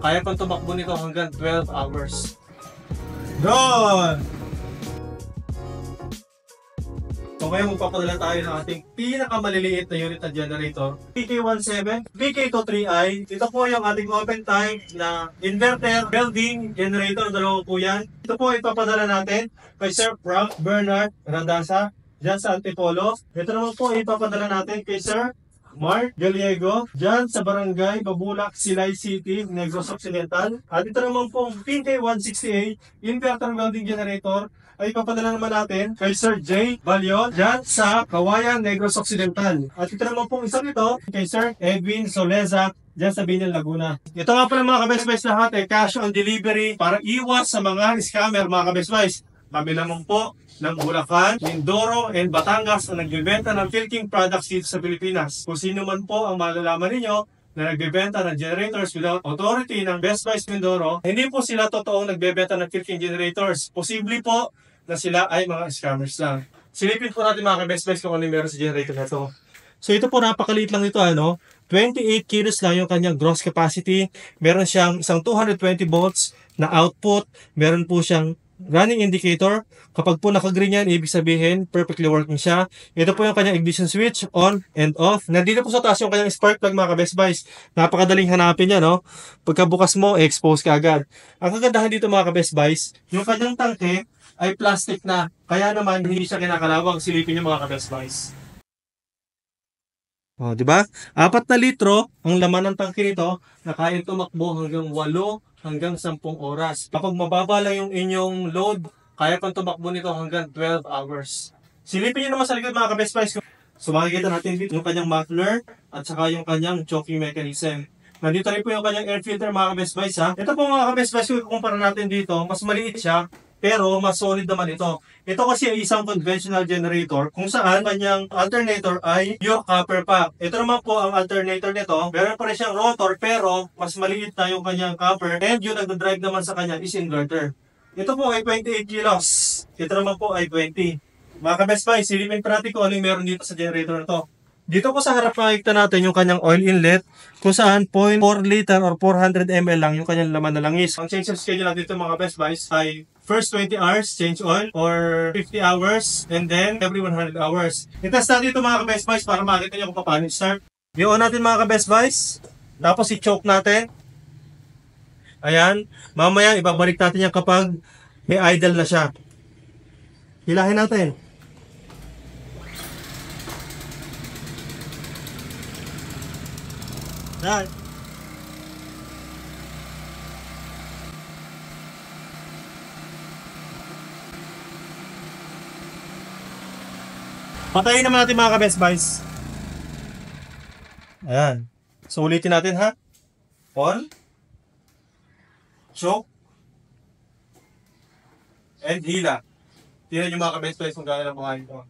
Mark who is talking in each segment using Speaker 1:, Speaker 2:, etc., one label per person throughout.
Speaker 1: Kaya pang tumakbo nito hanggang 12 hours.
Speaker 2: Gone!
Speaker 1: So ngayon magpapadala tayo ng ating pinakamaliliit na unit na generator, VK17, VK23i. Ito po yung ating open type na inverter, building, generator, dalawa po yan. Ito po ipapadala natin kay Sir Frank Bernard Randasa, dyan sa Antipolo. Ito naman po ipapadala natin kay Sir Mark Gallego, dyan sa Barangay Babulak, Silay City, Negros Occidental. At ito naman po VK168, inverter building generator, ay ipapadala naman natin kay Sir J. Balyon dyan sa Kawayan, Negros Occidental. At ito naman pong isang ito kay Sir Edwin Soleza dyan sa Binyan, Laguna. Ito nga pala mga ka-best buys lahat ay cash on delivery para iwas sa mga scammer mga ka-best buys. Kami naman po ng Bulacan, Mindoro, and Batangas na nagbebenta ng Philking products dito sa Pilipinas. Kung sino man po ang malalaman ninyo na nagbebenta ng generators without authority ng Best Buys Mindoro, hindi po sila totoong nagbebenta ng Philking generators. Posible po na sila ay mga scammers lang. Silipin po natin mga ka-Best Buys kung ano yung meron sa generator na ito. So ito po napakaliit lang ito 28 kilos lang yung kanyang gross capacity. Meron siyang isang 220 volts na output. Meron po siyang running indicator. Kapag po naka-green yan, ibig sabihin perfectly working siya. Ito po yung kanyang ignition switch, on and off. Nandito po sa taas yung kanyang spark plug mga ka-Best Buys. Napakadaling hanapin yan, no? Pagkabukas mo, expose ka agad. Ang kagandahan dito mga ka-Best Buys, yung kanyang tangke ay plastic na. Kaya naman, hindi siya kinakalawang. Silipin yung mga ka-Best Buys. O, di ba? 4 na litro ang laman ng tangke nito na kaya tumakbo hanggang 8 hanggang 10 oras. Kapag mababa lang yung inyong load, kaya pang tumakbo nito hanggang 12 hours. Silipin nyo naman sa likod mga ka-Best Buys. So makikita natin dito yung kanyang muffler at saka yung kanyang choking mechanism. Nandito rin po yung kanyang air filter mga ka-Best Buys ha. Ito po mga ka-Best Buys, kung kumpara natin dito, mas maliit siya. Pero mas solid naman ito. Ito kasi ay isang conventional generator kung saan kanyang alternator ay pure copper pack. Ito naman po ang alternator nito. Meron pa rin siyang rotor pero mas maliit na yung kanyang copper and yung nagdadrive naman sa kanya is inverter. Ito po ay 28 kilos. Ito naman po ay 20. Mga ka-Best Buys, silipin pa natin kung ano yung meron dito sa generator na to. Dito po sa harap makikita natin yung kanyang oil inlet kung saan 0.4 liter or 400 ml lang yung kanyang laman na langis. Ang change of schedule natin dito mga Best Buys ay first 20 hours change oil or 50 hours and then every 100 hours. I-test natin ito mga Best Buys para makita nyo kung paano start. I-on natin mga Best Buys. Tapos i-choke natin. Ayan. Mamaya ibabalik natin yan kapag may idle na siya. Hilahin natin. Yan. Patayin naman natin mga ka-Best Buys. Ayan. So ulitin natin ha. On. Choke. And hila. Tingnan nyo mga ka-Best Buys kung gano'n ang buhayin ko.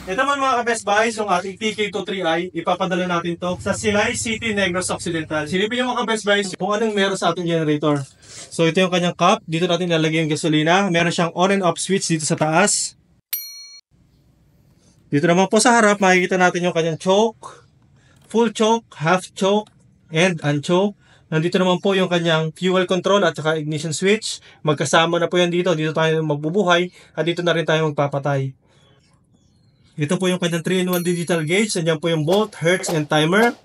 Speaker 1: Ito man mga ka-Best Buys, yung ating TK23i, ipapadala natin to sa Silay City, Negros Occidental. Silipin yung mga ka-Best Buys kung anong meron sa ating generator. So ito yung kanyang cup, dito natin lalagay yung gasolina. Meron siyang on and off switch dito sa taas. Dito naman po sa harap, makikita natin yung kanyang choke, full choke, half choke, and unchoke. Nandito naman po yung kanyang fuel control at saka ignition switch. Magkasama na po yan dito. Dito tayo magbubuhay at dito na rin tayo magpapatay. Ito po yung kanyang 3-in-1 digital gauge. Nandiyan po yung volt, hertz, and timer.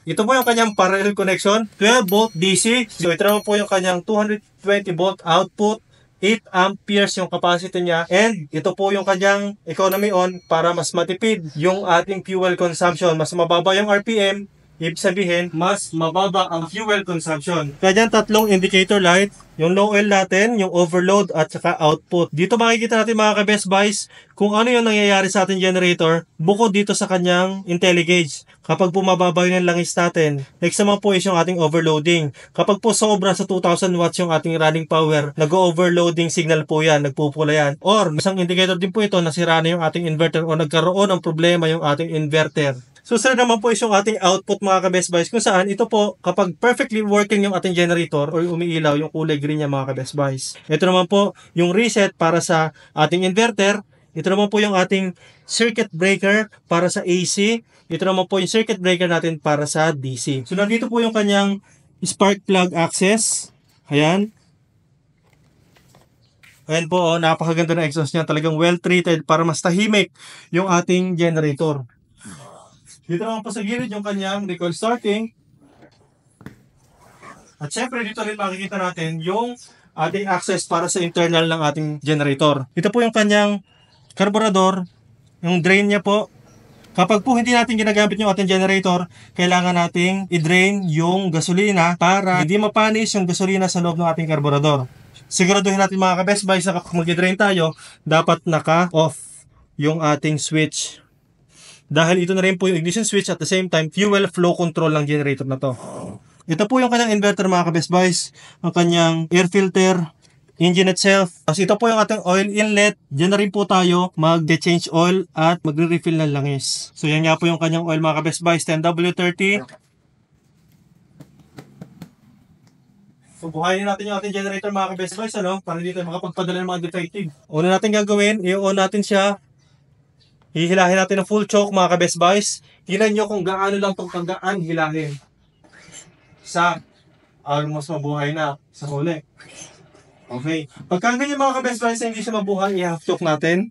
Speaker 1: Ito po yung kanyang parallel connection, 12 volt DC. So ito naman po yung kanyang 220 volt output, 8 amperes yung capacity niya. And ito po yung kanyang economy on para mas matipid yung ating fuel consumption. Mas mababa yung RPM. Ibig sabihin, mas mababa ang fuel consumption. Kaya dyan, tatlong indicator light. Yung low oil natin, yung overload, at saka output. Dito makikita natin mga ka-Best Buys kung ano yung nangyayari sa ating generator bukod dito sa kanyang IntelliGauge. Kapag bumababa yung langis natin, next naman po is yung ating overloading. Kapag po sobra sa 2,000 watts yung ating running power, nag-overloading signal po yan, nagpupula yan. Or, isang indicator din po ito, nasira na yung ating inverter o nagkaroon ng problema yung ating inverter. So sir naman po is yung ating output mga ka-Best Buys kung saan ito po kapag perfectly working yung ating generator or umiilaw yung kulay green niya mga ka-Best Buys. Ito naman po yung reset para sa ating inverter. Ito naman po yung ating circuit breaker para sa AC. Ito naman po yung circuit breaker natin para sa DC. So nandito po yung kanyang spark plug access. Ayan. Ayan po, oh, napakaganda ng exhaust niya. Talagang well-treated para mas tahimik yung ating generator. Dito naman po sa gilid yung kanyang recoil starting. At syempre dito rin makikita natin yung ating access para sa internal ng ating generator. Ito po yung kanyang carburetor, yung drain niya po. Kapag po hindi natin ginagamit yung ating generator, kailangan nating i-drain yung gasolina para hindi mapanis yung gasolina sa loob ng ating carburetor. Siguraduhin natin mga ka-best buy sa kapag mag-drain tayo, dapat naka-off yung ating switch. Dahil ito na rin po yung ignition switch at the same time, fuel flow control ng generator na to. Ito po yung kanyang inverter mga ka-best buys, ang kanyang air filter, engine itself. Tapos ito po yung ating oil inlet. Diyan na rin po tayo mag-change oil at magre-refill ng langis. So yan nga po yung kanyang oil mga ka-best buys, 10W30. So buhayin natin yung ating generator mga ka-best buys, ano? Para dito makapagpadala ng mga defective. Una natin gagawin, i-on natin siya. Hihilahin natin ng full choke mga ka-best buys. Tingnan nyo kung gaano lang itong kagaan hilahin. Almost mabuhay na sa huli. Okay. Pagka ganyan mga ka-best buys hindi siya mabuhay, i-half choke natin.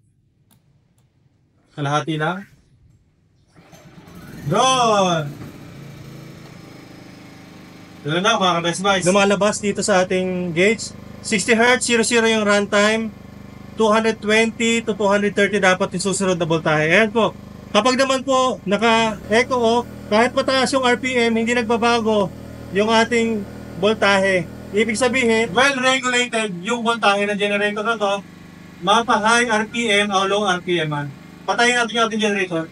Speaker 1: Kalahati lang.
Speaker 2: Gone!
Speaker 1: Ito na mga ka-best buys. Lumalabas dito sa ating gauge. 60 Hz, 00 yung runtime. 220 to 230 dapat yung susunod na voltahe. Ayan po. Kapag naman po naka-echo off, kahit mataas yung RPM, hindi nagbabago yung ating voltahe. Ibig sabihin, well-regulated yung voltahe ng generator na to. Mapa-high RPM o low RPM man. Patayin natin yung ating generator.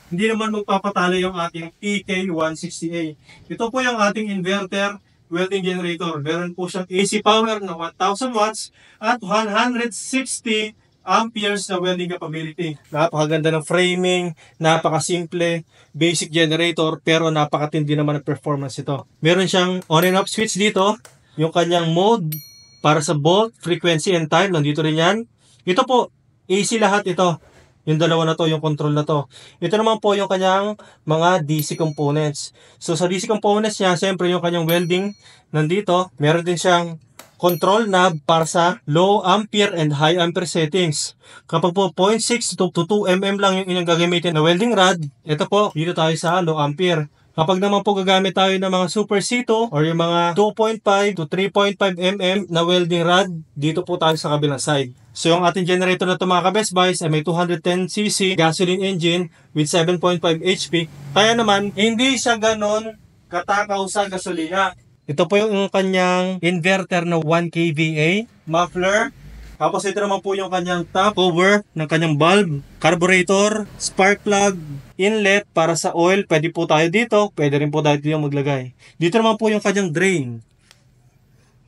Speaker 1: Hindi naman magpapatalo yung ating PK160A. Ito po yung ating inverter welding generator. Meron po siyang AC power na 1000 watts at 160 amperes na welding capability. Napakaganda ng framing, napakasimple, basic generator, pero napakatindi naman ang performance ito. Meron siyang on and off switch dito, yung kanyang mode para sa volt, frequency, and time. Nandito rin yan. Ito po, AC lahat ito. Yung dalawa na to, yung control na to. Ito naman po yung kanyang mga DC components. So sa DC components niya, siyempre yung kanyang welding nandito. Meron din siyang control knob para sa low ampere and high ampere settings. Kapag po 0.6 to 2 mm lang yung inyong gagamitin na welding rod, ito po, dito tayo sa low ampere. Kapag naman po gagamit tayo ng mga Super C2 or yung mga 2.5 to 3.5 mm na welding rod, dito po tayo sa kabilang side. So yung ating generator na ito mga ka-best buys ay may 210cc gasoline engine with 7.5 HP. Kaya naman, hindi siya ganon katakaw sa gasolina. Ito po yung kanyang inverter na 1 kVA, muffler. Tapos ito naman po yung kanyang top cover ng kanyang bulb, carburetor, spark plug, inlet para sa oil. Pwede po tayo dito, pwede rin po tayo dito maglagay. Dito naman po yung kanyang drain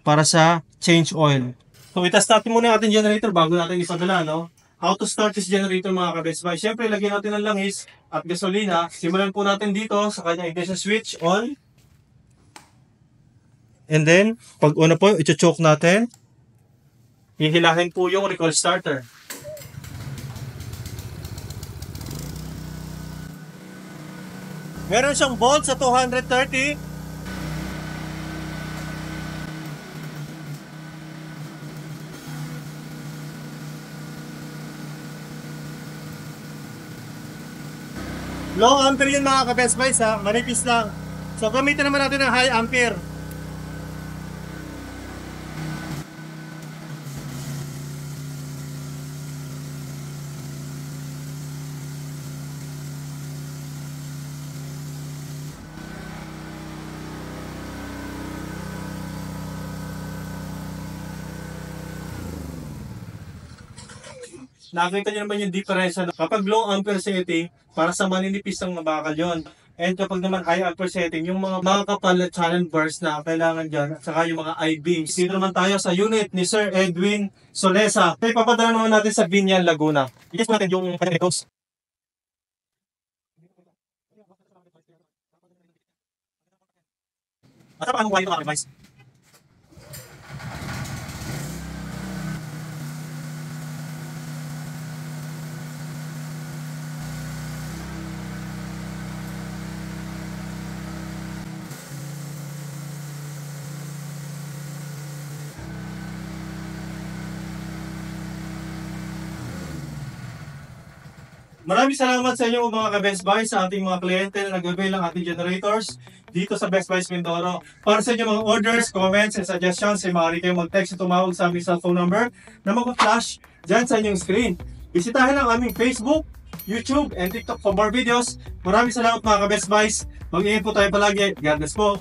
Speaker 1: para sa change oil. So itest natin muna yung ating generator bago natin ipadala, no? How to start this generator mga ka-best buy. Siyempre, lagyan natin ng langis at gasolina. Simulan po natin dito sa kanyang ignition switch on. And then, pag una po, i-choke natin. Hihilahin po yung recoil starter. Meron siyang volt sa 230. Low ampere yun mga ka-best buys ha, manipis lang. So gamitin naman natin ng high ampere. Nakita niyo naman yung difference. Kapag low ampere setting, para sa maninipis ng bakal yun. And kapag naman high ampere setting, yung mga kapal na channel bars na kailangan dyan, at saka yung mga I-beams. Dito naman tayo sa unit ni Sir Edwin Solesa. Okay, papadala naman natin sa Binyan, Laguna. I-test natin yung kanyang records. At paano wire ito, guys? Maraming salamat sa inyo mga ka-Best Buy, sa ating mga kliyente na nag-avail ng ating generators dito sa Best Buy Mindoro. Para sa inyong mga orders, comments, and suggestions, maaari kayong mag-text at tumawag sa aming cellphone number na mag-flash dyan sa inyong screen. Bisitahin ang aming Facebook, YouTube, and TikTok for more videos. Maraming salamat mga ka-Best Buys. Mag-iingat po tayo palagi. God bless po.